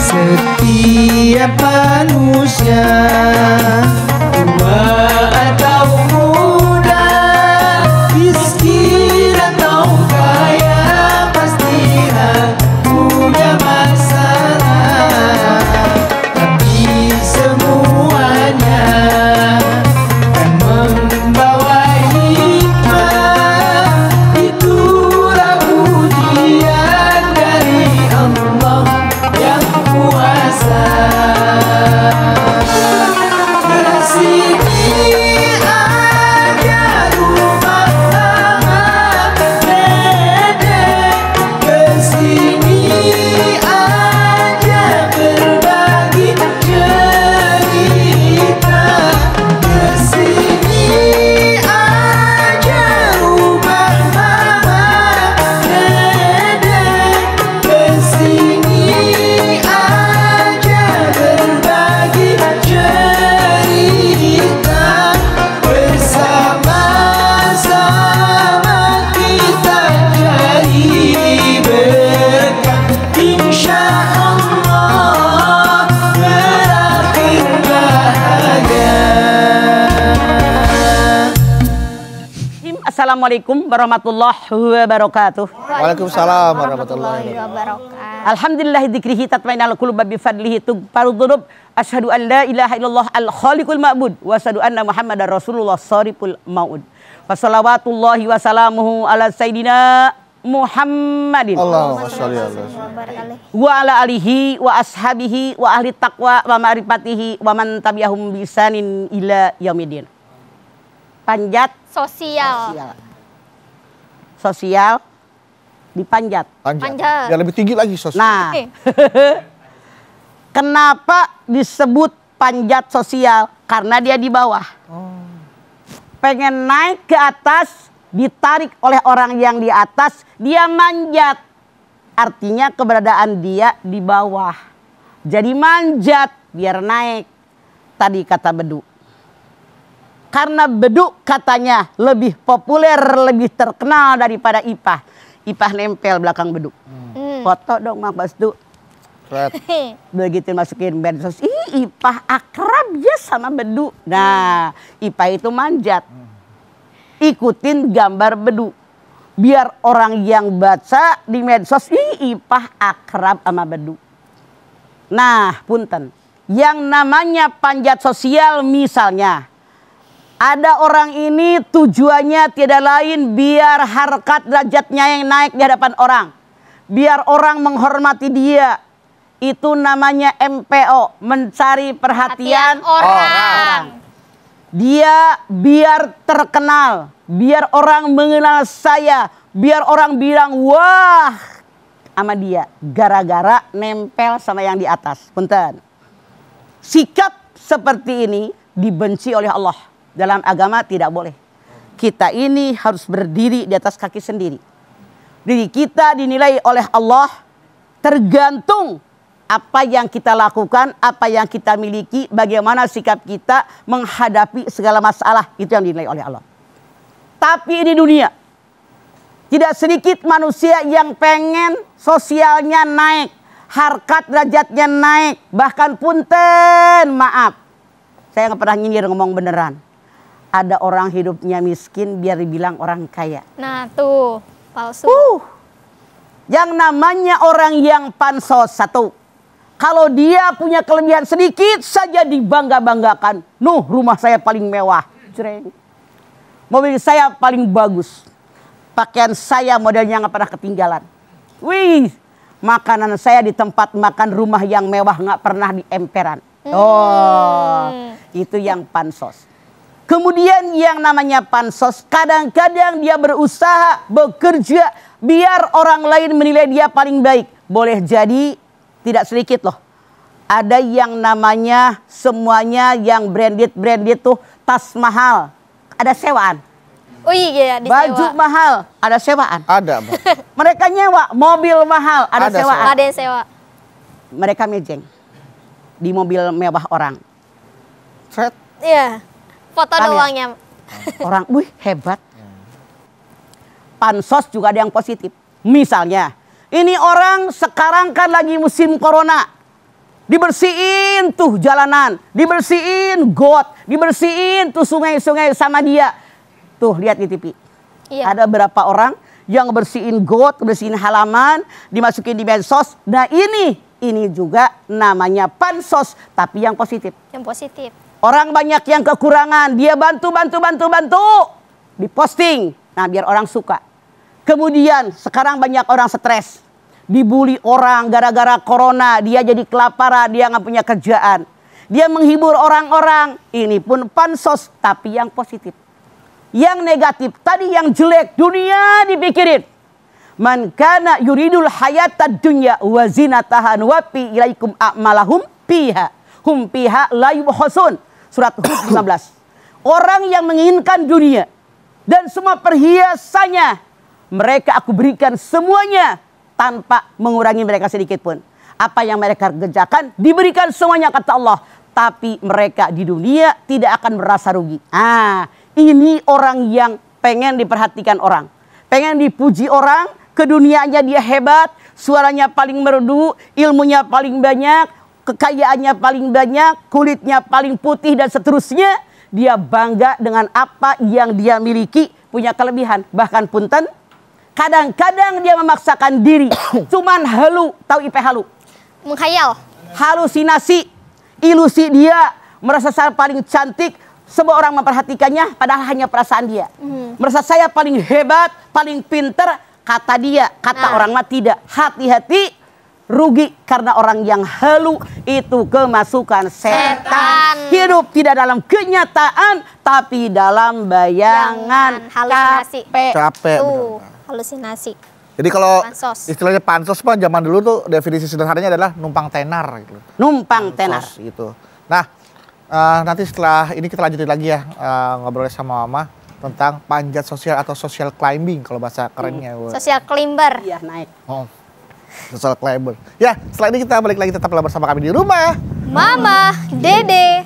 Setiap manusia, tua atau muda, miskin atau kaya, pasti punya masalah. Tapi semuanya kan membawa hikmah. Itulah ujian dari Allah yang kuasa. Kesini aja rumah mama dedek, kesini aja berbagi cerita, kesini aja rumah mama dedek, kesini aja berbagi cerita, bersama-sama kita cari berkah, insya Allah berakhir bahagia. Assalamualaikum warahmatullahi wabarakatuh. Waalaikumsalam warahmatullahi wabarakatuh. Alhamdulillah dzikrihi tatma'innul qulub bi fadlihi tughfaru dzunub. Asyhadu an la ilaha illallah al khaliqul ma'bud wa asyhadu anna muhammadar rasulullah shariful maud. Wa salawatullahi wa salamuhu ala sayidina Muhammadin Allahumma sholli ala wa ala alihi wa ashabihi wa ahli taqwa wa ma'rifatihi wa man tabi'ahum bi ihsanin ila yaumidin. Panjat Sosial. sosial dipanjat. Panjat. Biar lebih tinggi lagi sosial. Nah, kenapa disebut panjat sosial? Karena dia di bawah. Pengen naik ke atas, ditarik oleh orang yang di atas, dia manjat. Artinya keberadaan dia di bawah. Jadi manjat biar naik. Tadi kata Beduk. Karena Beduk katanya lebih populer, lebih terkenal daripada Ipah. Ipah nempel belakang Beduk. Foto dong Mas Beduk. Begitu masukin medsos, ih Ipah akrab ya sama Beduk. Nah, Ipah itu manjat. Ikutin gambar Beduk. Biar orang yang baca di medsos, ih Ipah akrab sama Beduk. Nah, punten. Yang namanya panjat sosial misalnya, ada orang ini tujuannya tidak lain biar harkat derajatnya yang naik di hadapan orang. Biar orang menghormati dia. Itu namanya MPO, mencari perhatian orang. Dia biar terkenal, biar orang mengenal saya, biar orang bilang wah sama dia. Gara-gara nempel sama yang di atas. Punten. Sikap seperti ini dibenci oleh Allah. Dalam agama tidak boleh. Kita ini harus berdiri di atas kaki sendiri. Diri kita dinilai oleh Allah tergantung apa yang kita lakukan, apa yang kita miliki, bagaimana sikap kita menghadapi segala masalah. Itu yang dinilai oleh Allah. Tapi di dunia tidak sedikit manusia yang pengen sosialnya naik, harkat derajatnya naik, bahkan punten maaf. Saya nggak pernah nyindir, ngomong beneran. Ada orang hidupnya miskin biar dibilang orang kaya. Nah tuh, palsu. Yang namanya orang yang pansos satu. Kalau dia punya kelebihan sedikit saja dibangga-banggakan. Nuh, rumah saya paling mewah. Jreng. Mobil saya paling bagus. Pakaian saya modelnya nggak pernah ketinggalan. Wih, makanan saya di tempat makan rumah yang mewah nggak pernah di emperan. Oh, itu yang pansos. Kemudian yang namanya pansos, kadang-kadang dia berusaha, bekerja, biar orang lain menilai dia paling baik. Boleh jadi tidak sedikit loh. Ada yang namanya semuanya yang branded tuh tas mahal. Ada sewaan. Oh iya, disewa. Baju mahal, ada sewaan. Ada, Bang. Mereka nyewa, mobil mahal, ada sewaan. Ada yang sewa. Mereka mejeng di mobil mewah orang. Iya. Foto Paham ya? doangnya. Orang, wih hebat. pansos juga ada yang positif. Misalnya, ini orang sekarang kan lagi musim corona. Dibersihin tuh jalanan, dibersihin got, dibersihin tuh sungai-sungai sama dia. Tuh lihat di TV. Iya. Ada berapa orang yang bersihin got, bersihin halaman, dimasukin di medsos. Nah ini juga namanya pansos, tapi yang positif. Yang positif. Orang banyak yang kekurangan, dia bantu, diposting. Nah biar orang suka. Kemudian sekarang banyak orang stres, dibully orang gara-gara corona, dia jadi kelaparan, dia nggak punya kerjaan. Dia menghibur orang-orang, ini pun pansos, tapi yang positif. Yang negatif, tadi yang jelek, dunia dipikirin. Man kana yuridul hayatad dunya wa zinataha nuwaffi ilaikum a'malahum fiha hum fiha la yubkhasun. Surat Hud 15. Orang yang menginginkan dunia dan semua perhiasannya, mereka aku berikan semuanya tanpa mengurangi mereka sedikit pun. Apa yang mereka kerjakan diberikan semuanya kata Allah. Tapi mereka di dunia tidak akan merasa rugi. Ini orang yang pengen diperhatikan orang. Pengen dipuji orang, keduniaannya dia hebat, suaranya paling merdu, ilmunya paling banyak, kekayaannya paling banyak, kulitnya paling putih dan seterusnya. Dia bangga dengan apa yang dia miliki, punya kelebihan. Bahkan punten, kadang-kadang dia memaksakan diri. Cuman halu, tahu IP halu? Menghayal. Halusinasi, ilusi dia, merasa saya paling cantik. Semua orang memperhatikannya padahal hanya perasaan dia. Merasa saya paling hebat, paling pinter, kata dia. Kata orang mah tidak. Hati-hati, rugi karena orang yang halu itu kemasukan setan. Hidup tidak dalam kenyataan tapi dalam bayangan. Halusinasi. Capek. Tuh, halusinasi. Jadi kalau Pansos. istilahnya pansos mah zaman dulu tuh definisi sederhananya adalah numpang tenar gitu. Numpang tenar. Pansos gitu. Nah, nanti setelah ini kita lanjutin lagi ya ngobrol sama Mama tentang panjat sosial atau social climbing kalau bahasa kerennya. Social climber. Iya naik. Oh, social climber. Ya, setelah ini kita balik lagi tetaplah bersama kami di rumah. Mama, Dede.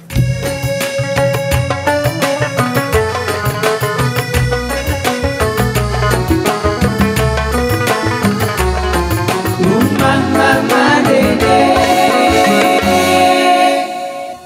Rumah Mama Dede.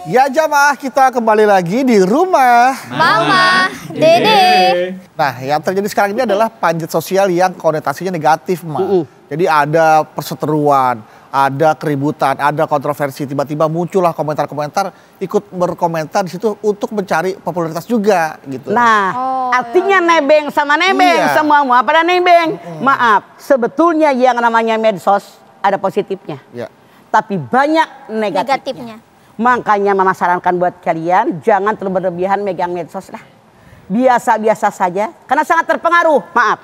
Ya jamaah, kita kembali lagi di rumah. Mama, Dede. Nah, yang terjadi sekarang ini adalah panjat sosial yang konotasinya negatif, Ma. Jadi ada perseteruan, ada keributan, ada kontroversi. Tiba-tiba muncullah komentar-komentar, ikut berkomentar di situ untuk mencari popularitas juga, gitu. Nah, artinya nebeng sama nebeng, Iya. semua pada nebeng. Maaf, sebetulnya yang namanya medsos ada positifnya, Ya. tapi banyak negatifnya. Negatifnya. Makanya Mama sarankan buat kalian jangan terlalu berlebihan megang medsos lah. Biasa-biasa saja, karena sangat terpengaruh. Maaf,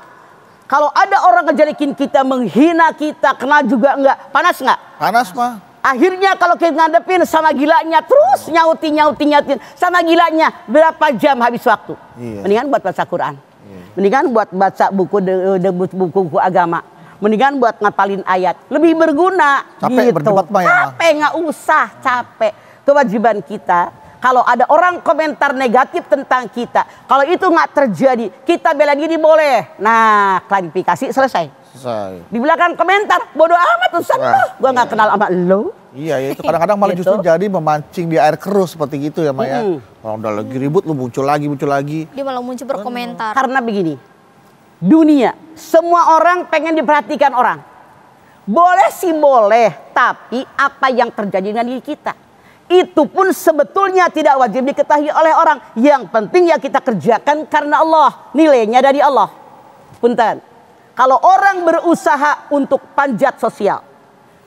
kalau ada orang ngejelekin kita, menghina kita, kena juga enggak, panas enggak? Panas, Ma. Akhirnya kalau kita ngadepin sama gilanya, terus nyautin sama gilanya, berapa jam habis waktu? Iya. Mendingan buat baca Quran, mendingan buat baca buku agama, mendingan buat ngapalin ayat, lebih berguna. Capek gitu. berdebat, Ma, ya, Ma? Capek nggak usah, capek. Kewajiban kita, kalau ada orang komentar negatif tentang kita, kalau itu nggak terjadi, kita bela diri boleh. Nah, klarifikasi selesai. Selesai. Di belakang komentar, bodoh amat urusan lo. Gua nggak kenal sama lo. Iya, itu kadang-kadang malah Gitu. justru jadi memancing di air keruh seperti gitu ya, Ma ya. Kalau udah lagi ribut, lu muncul lagi. Dia malah muncul berkomentar. Karena begini, dunia semua orang pengen diperhatikan orang. Boleh sih boleh, tapi apa yang terjadi dengan diri kita itu pun sebetulnya tidak wajib diketahui oleh orang. Yang penting ya kita kerjakan karena Allah, nilainya dari Allah. Punten, kalau orang berusaha untuk panjat sosial,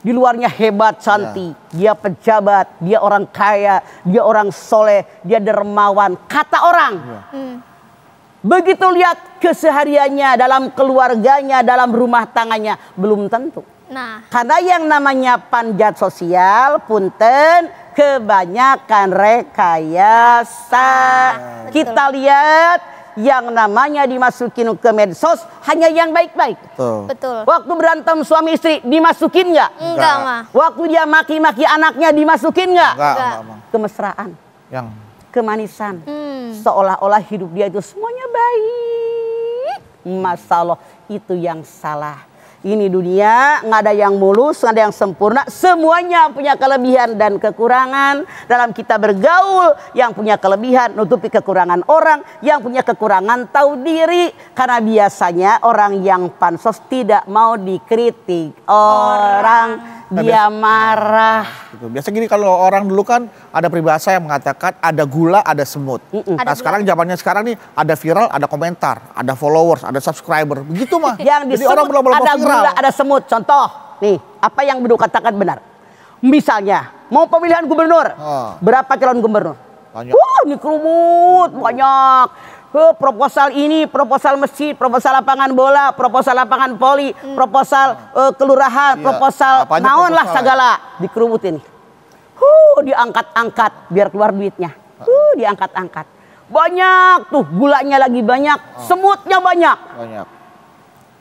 di luarnya hebat, cantik, dia pejabat, dia orang kaya, dia orang soleh, dia dermawan, kata orang. Begitu lihat kesehariannya, dalam keluarganya, dalam rumah tangganya, belum tentu. Nah, Karena yang namanya panjat sosial, punten, kebanyakan rekayasa. Kita lihat yang namanya dimasukin ke medsos hanya yang baik-baik. Tuh. betul. Waktu berantem suami istri dimasukin nggak? Enggak, Ma. Waktu dia maki-maki anaknya dimasukin nggak? Enggak, Ma. Kemesraan, Yang kemanisan. Seolah-olah hidup dia itu semuanya baik. masalah itu yang salah. Ini dunia nggak ada yang mulus, nggak ada yang sempurna. Semuanya punya kelebihan dan kekurangan. Dalam kita bergaul, yang punya kelebihan nutupi kekurangan orang, yang punya kekurangan tahu diri. Karena biasanya orang yang pansos tidak mau dikritik. Orang dia marah. Gitu. Biasa gini kalau orang dulu kan ada peribahasa yang mengatakan ada gula, ada semut. Nah sekarang zamannya sekarang nih ada viral, ada komentar, ada followers, ada subscriber. Begitu mah. Yang Jadi orang belum ada viral. gula, ada semut. Contoh, nih apa yang Bedu katakan benar. Misalnya mau pemilihan gubernur, berapa calon gubernur? Banyak. Ini kerumut banyak. Proposal ini, proposal masjid, proposal lapangan bola, proposal lapangan voli, proposal kelurahan, proposal naon lah segala dikerubutin. Diangkat-angkat biar keluar duitnya. Diangkat-angkat. Banyak tuh, gulanya lagi banyak, semutnya banyak.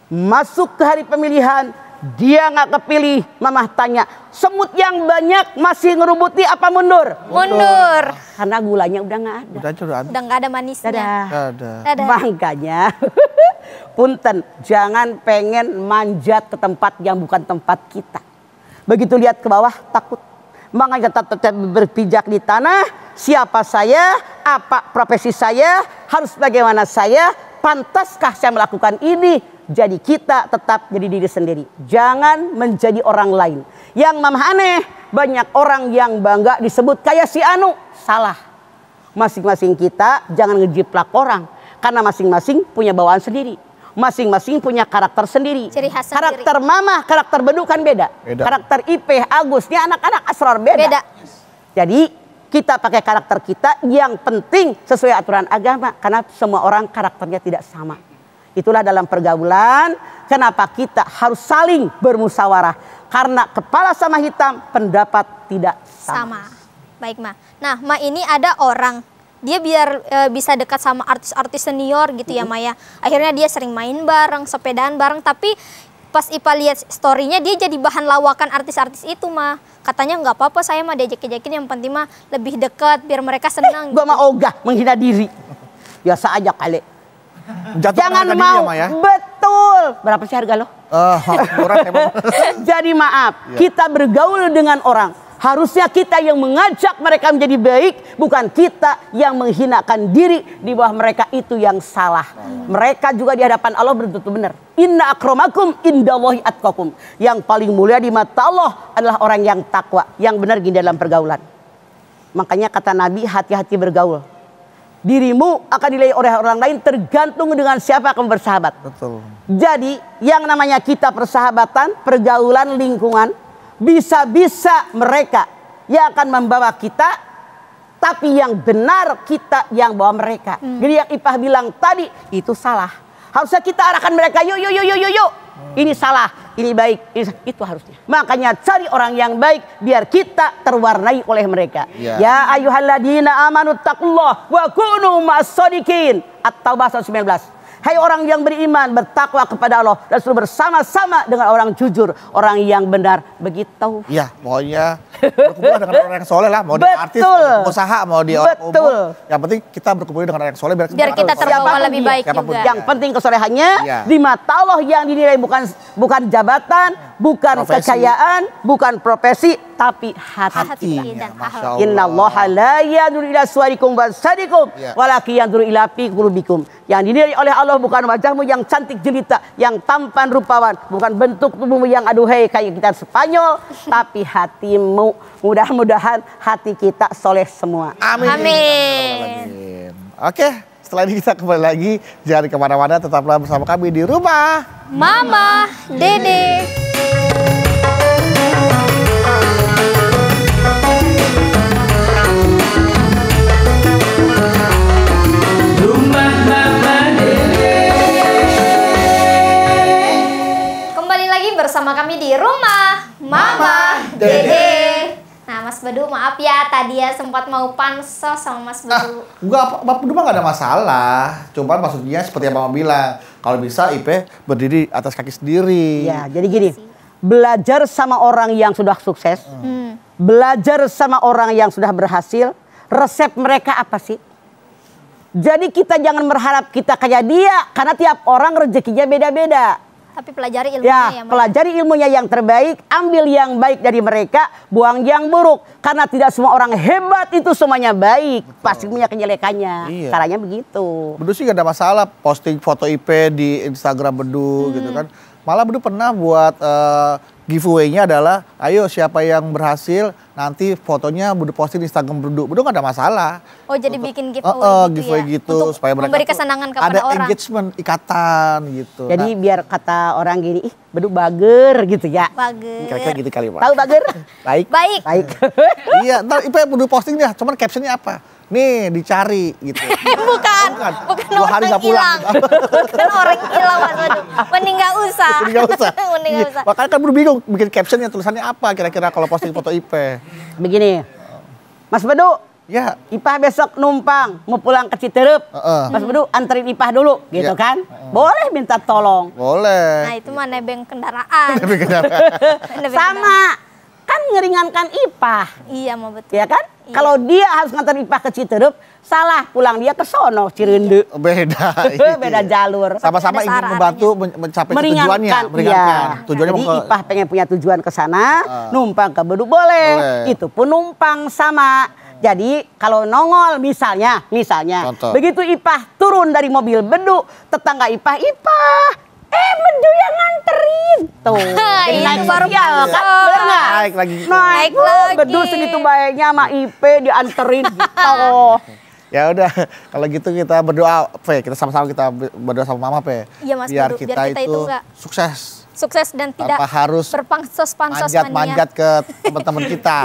Masuk ke hari pemilihan, dia nggak kepilih. Mamah tanya, semut yang banyak masih ngerubuti apa mundur? Mundur. Karena gulanya udah nggak ada. Udah nggak ada manisnya. Dadah. Makanya, punten, jangan pengen manjat ke tempat yang bukan tempat kita. Begitu lihat ke bawah, takut. Makanya tetap berpijak di tanah, siapa saya, apa profesi saya, harus bagaimana saya, pantaskah saya melakukan ini? Jadi kita tetap jadi diri sendiri. Jangan menjadi orang lain. Yang mamah aneh, banyak orang yang bangga disebut kayak si Anu. Salah. Masing-masing kita jangan ngejiplak orang. Karena masing-masing punya bawaan sendiri. Masing-masing punya karakter sendiri. Ciri khas karakter sendiri. mamah, karakter Bedu kan beda. Karakter Ipeh, Agusnya anak-anak Asror beda. Jadi kita pakai karakter kita yang penting sesuai aturan agama. Karena semua orang karakternya tidak sama. Itulah dalam pergaulan kenapa kita harus saling bermusyawarah. Karena kepala sama hitam pendapat tidak sama. Baik Ma. Nah Ma ini ada orang dia biar bisa dekat sama artis-artis senior gitu ya Ma ya. Akhirnya dia sering main bareng, sepedaan bareng. Tapi pas Ipa lihat story-nya dia jadi bahan lawakan artis-artis itu Ma. Katanya nggak apa-apa saya mah diajak-ajakin, yang penting mah lebih dekat biar mereka senang. Gua mah ogah menghina diri. Biasa aja kali. Jangan mau, ya? Betul. Berapa sih harga lo? Murah emang. Jadi maaf, kita bergaul dengan orang. Harusnya kita yang mengajak mereka menjadi baik, bukan kita yang menghinakan diri di bawah mereka, itu yang salah. Mereka juga di hadapan Allah belum tentu benar. Inna akramakum indallahi atqakum. Yang paling mulia di mata Allah adalah orang yang takwa, yang benar gini dalam pergaulan. Makanya kata Nabi, hati-hati bergaul. Dirimu akan dinilai oleh orang lain tergantung dengan siapa kamu bersahabat. Betul. Jadi yang namanya kita persahabatan, pergaulan, lingkungan, bisa-bisa mereka yang akan membawa kita, tapi yang benar kita yang bawa mereka. Jadi yang Ipah bilang tadi itu salah. Harusnya kita arahkan mereka, yuk. Ini salah, ini baik, itu harusnya. Makanya cari orang yang baik biar kita terwarnai oleh mereka. Ya ayyuhalladzina amanu taqullah wa kunu ma'as-shadiqin. At-Taubah 19. Hai orang yang beriman, bertakwa kepada Allah dan selalu bersama-sama dengan orang jujur, orang yang benar. Begitu. Iya, pokoknya berkumpul dengan orang yang soleh lah. Mau di artis, mau di pengusaha, mau di orang umum. Yang penting kita berkumpul dengan orang yang soleh biar kita terbawa lebih baik juga. Yang penting kesolehannya di mata Allah yang dinilai bukan jabatan, bukan kekayaan, bukan profesi, tapi hati. Innallaha la yanzuru ila suwarikum wasadikum walakin yanzuru ila fi qulubikum. Yang dinilai oleh Allah bukan wajahmu yang cantik jelita, yang tampan rupawan, bukan bentuk tubuhmu yang aduhai kayak kita Spanyol, tapi hatimu. Mudah-mudahan hati kita soleh semua. Amin. Oke, setelah ini kita kembali lagi. Jangan kemana-mana, tetaplah bersama kami di Rumah Mama Dede. Bersama kami di Rumah Mama Dede. Nah Mas Bedu maaf ya tadi ya sempat mau pansos sama Mas Bedu. Enggak, Pak Bedu mah gak ada masalah. Cuman maksudnya seperti yang Mama bilang, kalau bisa Ipe berdiri atas kaki sendiri. Ya jadi gini, belajar sama orang yang sudah sukses, belajar sama orang yang sudah berhasil, resep mereka apa sih? Jadi kita jangan berharap kita kayak dia, karena tiap orang rezekinya beda-beda. Tapi pelajari ilmunya ya, Ya, pelajari ilmunya yang terbaik, ambil yang baik dari mereka, buang yang buruk. Karena tidak semua orang hebat itu semuanya baik, pasti punya kejelekannya. Iya. Caranya begitu. Bedu sih gak ada masalah posting foto IP di Instagram Bedu gitu kan. Malah Bedu pernah buat giveaway-nya adalah, ayo siapa yang berhasil nanti fotonya Bedu posting di Instagram Bedu. Bedu gak ada masalah. Oh jadi bikin giveaway gitu giveaway ya? gitu Untuk supaya mereka memberi tuh kesenangan kepada ada orang. engagement, ikatan gitu. Jadi Nah, biar kata orang gini, ih Bedu bager gitu ya. Bagus. kira-kira gitu kali Pak. Tahu bager? Baik. Baik. Baik. Iya, ntar IP Bedu posting dia, cuman captionnya apa? Nih dicari gitu. Bukan Dua hari orang nggak pulang. hilang. Bukan orang hilang Mas Wadu. Mending nggak usah. Jadi nggak usah. Mending nggak Iya, usah. makanya kan Bedu bingung bikin captionnya tulisannya apa kira-kira kalau posting foto IP. Begini, Mas Bedu, Ya, Ipah besok numpang mau pulang ke Citerep. Mas Bedu anterin Ipah dulu gitu Iya. kan. Boleh minta tolong. boleh. Nah itu mah nebeng kendaraan. Tapi kenapa? Nebeng Sama, kan ngeringankan Ipah. kendaraan. Iya mau betul. Ya kan? Iya. Kalau dia harus nganter Ipah ke Citerep, salah pulang dia ke sono Cirende. Beda. Beda jalur. Sama-sama Ada ingin sarah menbantu mencapai tujuannya, meringankan. Iya. Tujuannya Jadi mau ke Ipah pengen punya tujuan ke sana, numpang ke Bedu boleh. Boleh. Itu pun numpang sama. Jadi kalau nongol misalnya, Contoh. begitu Ipah turun dari mobil Bedu, tetangga Ipah, Bedu yang nganterin. Tuh, jadi Itu naik baru sosial kan, masuk. bener nggak? naik lagi. Naik Wuh, lagi. Bedu segitu baiknya sama IP dianterin gitu. Ya udah, kalau gitu kita berdoa, Pe. Kita sama-sama kita berdoa sama Mama, Pe. Iya, Mas biar Bedu. kita, Biar kita itu itu nggak sukses. Sukses dan tidak Tanpa harus berpansos-pansos manjat-manjat ke teman-teman kita.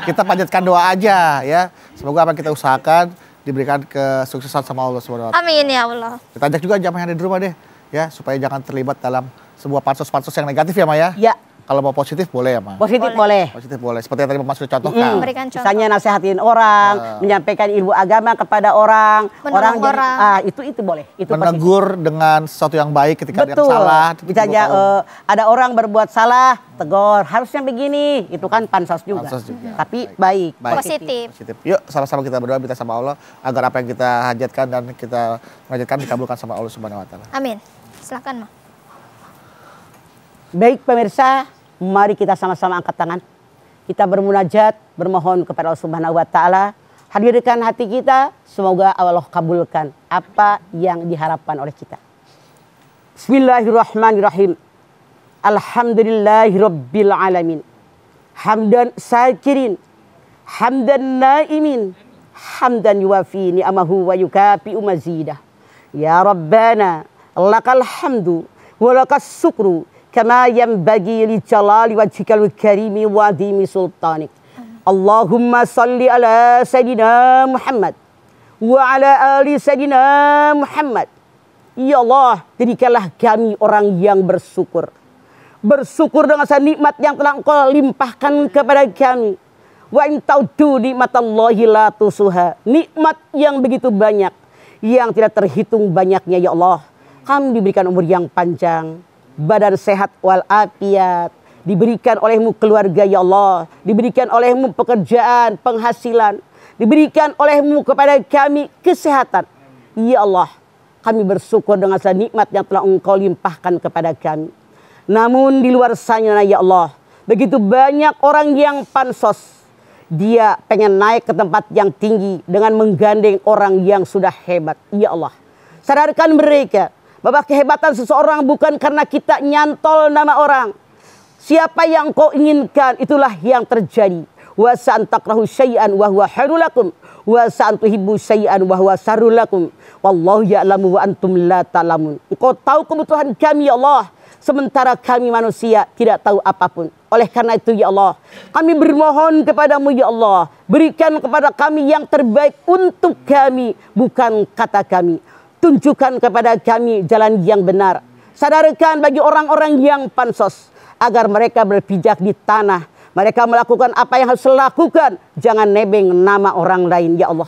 Kita panjatkan doa aja ya. Semoga apa yang kita usahakan diberikan kesuksesan sama Allah Subhanahu wa taala. Amin ya Allah. Kita ajak juga jamaah yang ada di rumah deh ya, supaya jangan terlibat dalam sebuah pansos-pansos yang negatif ya, Ma ya. Ya, Kalau mau positif boleh ya, Ma. positif boleh. Positif boleh. Seperti yang tadi Mama sudah contohkan. Memberikan contoh. Misalnya nasehatin orang, menyampaikan ilmu agama kepada orang, Menolong jadi, orang. itu boleh. Itu positif. Menegur dengan sesuatu yang baik ketika ada yang Betul. salah. Misalnya ada orang berbuat salah, tegur, harusnya begini. Itu kan pansos juga. Pansos juga. Tapi baik. Baik. Positif. Positif. Yuk sama-sama kita berdoa minta sama Allah agar apa yang kita hajatkan dan kita hajatkan dikabulkan sama Allah Subhanahu wa taala. Amin. Silakan, Ma. Baik pemirsa, mari kita sama-sama angkat tangan. Kita bermunajat, bermohon kepada Allah Subhanahu wa taala. Hadirkan hati kita, semoga Allah kabulkan apa yang diharapkan oleh kita. Bismillahirrahmanirrahim. Alhamdulillahirabbil alamin. Hamdan sakirin, hamdan naimin, hamdan yuwafi ni'amahu wa yukafi'u mazidah. Ya Rabbana, lakal hamdu wa lakas syukru kama yanbaghi li jalali wajhikal karimi wa adhimi sultanik. Allahumma salli ala Sayyidina Muhammad wa ala ali Sayyidina Muhammad. Ya Allah, jadikanlah kami orang yang bersyukur. Bersyukur dengan nikmat yang telah Engkau limpahkan kepada kami. Wa in ta'uddu nikmatallahi la tusuha. Nikmat yang begitu banyak, yang tidak terhitung banyaknya ya Allah. Kami diberikan umur yang panjang, badan sehat walafiat, diberikan olehmu keluarga ya Allah, diberikan olehmu pekerjaan, penghasilan, diberikan olehmu kepada kami kesehatan. Ya Allah, kami bersyukur dengan nikmat yang telah Engkau limpahkan kepada kami. Namun di luar sana ya Allah, begitu banyak orang yang pansos. Dia pengen naik ke tempat yang tinggi dengan menggandeng orang yang sudah hebat. Ya Allah, sadarkan mereka bahwa kehebatan seseorang bukan karena kita nyantol nama orang. Siapa yang kau inginkan itulah yang terjadi. Wa sa'an takrahu syai'an wa huwa khairul lakum wa sa'an tuhibbu syai'an wa huwa syarrul lakum. Wallahu ya'lamu wa antum la ta'lamun. Engkau tahu kebutuhan kami ya Allah, sementara kami manusia tidak tahu apapun. Oleh karena itu ya Allah, kami bermohon kepadamu ya Allah, berikan kepada kami yang terbaik untuk kami, bukan kata kami. Tunjukkan kepada kami jalan yang benar. Sadarkan bagi orang-orang yang pansos agar mereka berpijak di tanah. Mereka melakukan apa yang harus dilakukan. Jangan nebeng nama orang lain ya Allah.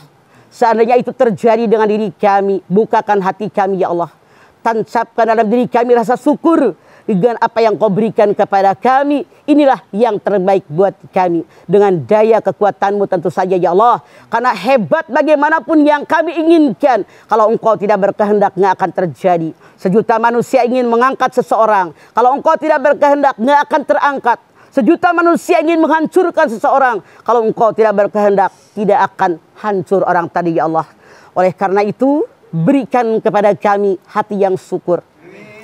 Seandainya itu terjadi dengan diri kami, bukakan hati kami ya Allah. Tancapkan dalam diri kami rasa syukur dengan apa yang kau berikan kepada kami. Inilah yang terbaik buat kami. Dengan daya kekuatanmu tentu saja ya Allah. Karena hebat bagaimanapun yang kami inginkan, kalau engkau tidak berkehendak nggak akan terjadi. Sejuta manusia ingin mengangkat seseorang, kalau engkau tidak berkehendak nggak akan terangkat. Sejuta manusia ingin menghancurkan seseorang, kalau engkau tidak berkehendak tidak akan hancur orang tadi ya Allah. Oleh karena itu berikan kepada kami hati yang syukur.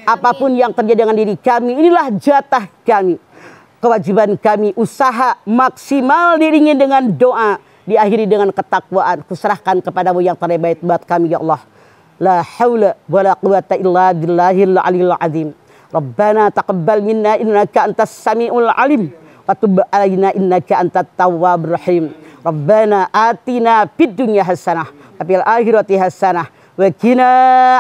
Apapun yang terjadi dengan diri kami, inilah jatah kami. Kewajiban kami usaha maksimal diiringi dengan doa, diakhiri dengan ketakwaan. Kuserahkan kepadamu yang terbaik buat kami ya Allah. La haula wala quwata illa billahil aliyil azim. Rabbana taqabbal minna innaka antas samiul alim wa tub alaina innaka antat tawwabur rahim. Rabbana atina fid dunya hasanah wa fil akhirati hasanah wa qina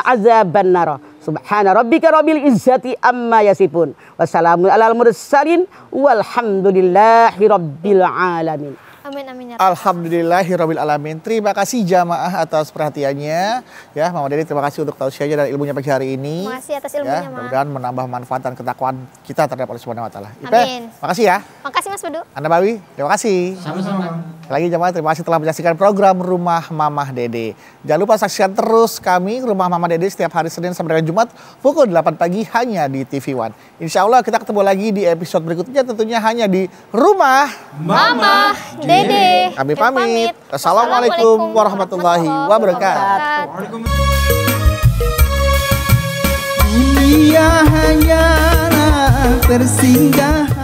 azabannar. Subhana rabbika rabbil izzati amma yasifun. Wassalamun alal mursalin walhamdulillahi rabbil alamin. Amin amin ya. Alhamdulillahirabbil alamin. Terima kasih jamaah atas perhatiannya. Ya, Mama Dede terima kasih untuk tausiahnya dan ilmunya pagi hari ini. Terima kasih atas ilmunya, ya, mudah-mudahan menambah manfaat dan ketakwaan kita terhadap Allah Subhanahu wa taala. Amin. Makasih ya. Makasih Mas Bedu. Anda Bawi, terima kasih. Sama-sama. Lagi jamaah terima kasih telah menyaksikan program Rumah Mama Dede. Jangan lupa saksikan terus kami Rumah Mama Dede setiap hari Senin sampai dengan Jumat pukul 8 pagi hanya di TV One. Insya Allah kita ketemu lagi di episode berikutnya tentunya hanya di Rumah Mama Dede. Kami pamit. Assalamualaikum warahmatullahi wabarakatuh. Dunia hanyalah tersinggah.